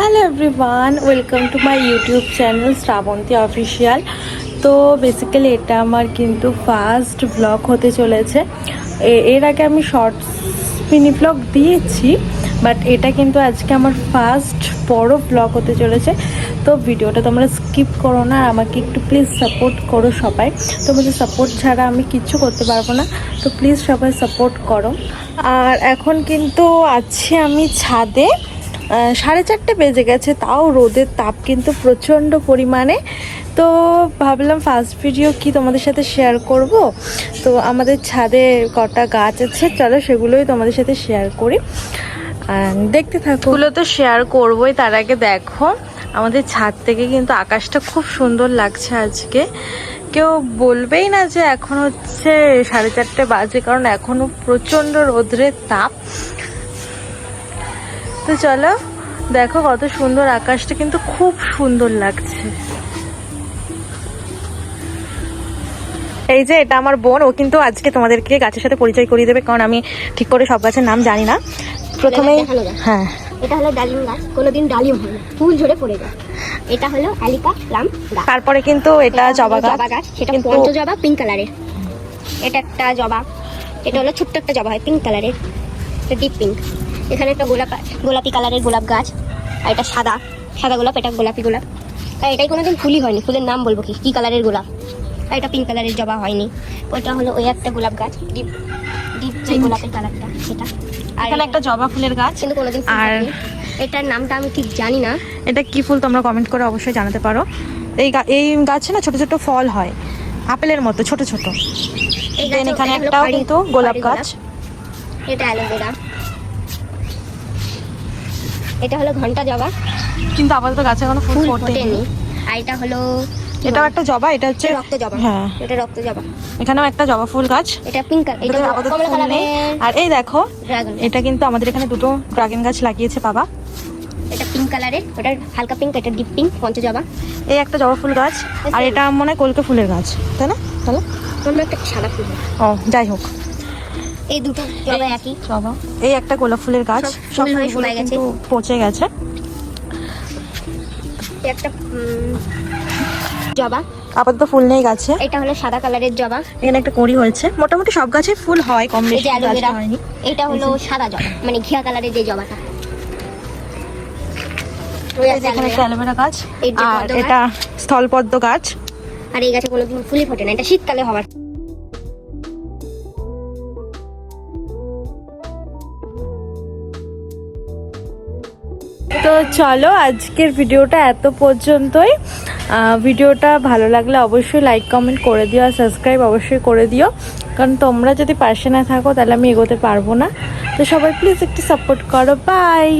Hello everyone, welcome to my YouTube channel Srabanti official. তো basically এটা আমার কিন্তু ফার্স্ট ব্লগ হতে চলেছে। এর আগে আমি শর্টস মিনি ব্লগ দিয়েছি, বাট এটা কিন্তু আজকে আমার ফার্স্ট বড় ব্লগ হতে চলেছে। তো ভিডিওটা তোমরা স্কিপ করো না, আর আমাকে একটু প্লিজ সাপোর্ট করো সবাই। তোমাদের সাপোর্ট ছাড়া আমি কিচ্ছু করতে পারবো না, তো প্লিজ সবাই সাপোর্ট করো। আর এখন কিন্তু আছি আমি ছাদে, 4:30 বেজে গেছে, তাও রোদের তাপ কিন্তু প্রচণ্ড পরিমাণে। তো ভাবলাম ফার্স্ট ভিডিও কি তোমাদের সাথে শেয়ার করব। তো আমাদের ছাদে কটা গাছ আছে, চলো সেগুলোই তোমাদের সাথে শেয়ার করি, দেখতে থাকো। ওগুলো তো শেয়ার করবোই, তার আগে দেখো আমাদের ছাদ থেকে কিন্তু আকাশটা খুব সুন্দর লাগছে আজকে। কেউ বলবেই না যে এখন হচ্ছে 4:30 বাজে, কারণ এখনও প্রচণ্ড রোদ্রের তাপ। তো চলো দেখো কত সুন্দর, আকাশটা কিন্তু খুব সুন্দর লাগছে। এই যে এটা আমার বোন, ও কিন্তু আজকে তোমাদেরকে গাছের সাথে পরিচয় করিয়ে দেবে, কারণ আমি ঠিক করে সব গাছের নাম জানি না। প্রথমেই হ্যাঁ, এটা হলো ডালিম গাছ, কোনোদিন ডালিম হয় না, ফুল ঝরে পড়ে যায়। এটা হলো অ্যালিকা প্লাম গাছ। তারপরে কিন্তু এটা জবা গাছ, সেটা পঞ্চ জবা পিঙ্ক কালারের। এটা একটা জবা, এটা হলো ছোট্ট একটা জবা হয় পিঙ্ক কালারের, এটা ডিপ পিঙ্ক। এখানে একটা গোলাপি কালারের গোলাপ গাছ, আর এটা সাদা গোলাপ, এটা গোলাপি গোলাপ। আর এটাই কোনোদিন ফুলই হয়নি, ফুলের নাম বলবো কি কালারের গোলাপ। আর এটা পিঙ্ক কালারের জবা হয়নি। ওইটা হলো ওই একটা গোলাপ গাছ, ডিপ যে গোলাপের কালারটা সেটা। আর এখানে একটা জবা ফুলের গাছ, কিন্তু কোনোদিন আর এটার নামটা আমি ঠিক জানি না। এটা কি ফুল তোমরা কমেন্ট করে অবশ্যই জানাতে পারো। এই গাছে না ছোট ছোট ফল হয়, আপেলের মতো ছোট ছোট। এখানে একটাও কিন্তু গোলাপ গাছ, এটা অ্যালোভেরা। এটা হলো ঘন্টা জবা, কিন্তু আপাতত গাছে এখনো ফুল ফোটেনি। আর এটা হলো এটাও একটা জবা, এটা হচ্ছে রক্ত জবা। হ্যাঁ, এটা রক্ত জবা। এখানেও একটা জবা ফুল গাছ, এটা পিঙ্ক, এটা আপাতত কমলা ফুল নেই। কালারের। আর এই দেখো ড্রাগন, এটা কিন্তু আমাদের এখানে দুটো ড্রাগন গাছ লাগিয়েছে বাবা। এটা পিঙ্ক কালারের, ওটা হালকা পিঙ্ক, এটা ডিপ পিঙ্ক পঞ্চ জবা। এই একটা জবা ফুল গাছ, আর এটা মনে হয় কলকে ফুলের গাছ, তাই না? তাহলে তোমরা একটা সাদা ফুল, ও যাই হোক, এই দুটো জবা একই জবা। এই একটা গোলাপ ফুলের গাছ, সব ফুলগুলো কিন্তু পচে গেছে। একটা জবা, আপাতত ফুল নেই গাছে। এটা হলো সাদা কালারের জবা। এখানে একটা কড়ি হয়েছে, মোটামুটি সব গাছে ফুল হয়, কম এই বেশি যে অ্যালোভেরা, হয়নি। এটা হলো সাদা জবা, মানে ঘিয়া কালারের যে জবাটা। এখানে একটা অ্যালোভেরা গাছ, এই যে আর এটা স্থলপদ্ম গাছ। আর এই গাছে কোনোদিন ফুলই ফোটে না, এটা শীতকালে হওয়ার। তো চলো আজকের ভিডিওটা এত পর্যন্তই। ভিডিওটা ভালো লাগলে অবশ্যই লাইক কমেন্ট করে দিও, আর সাবস্ক্রাইব অবশ্যই করে দিও, কারণ তোমরা যদি পাশে না থাকো তাহলে আমি এগোতে পারবো না। তো সবাই প্লিজ একটু সাপোর্ট করো। বাই।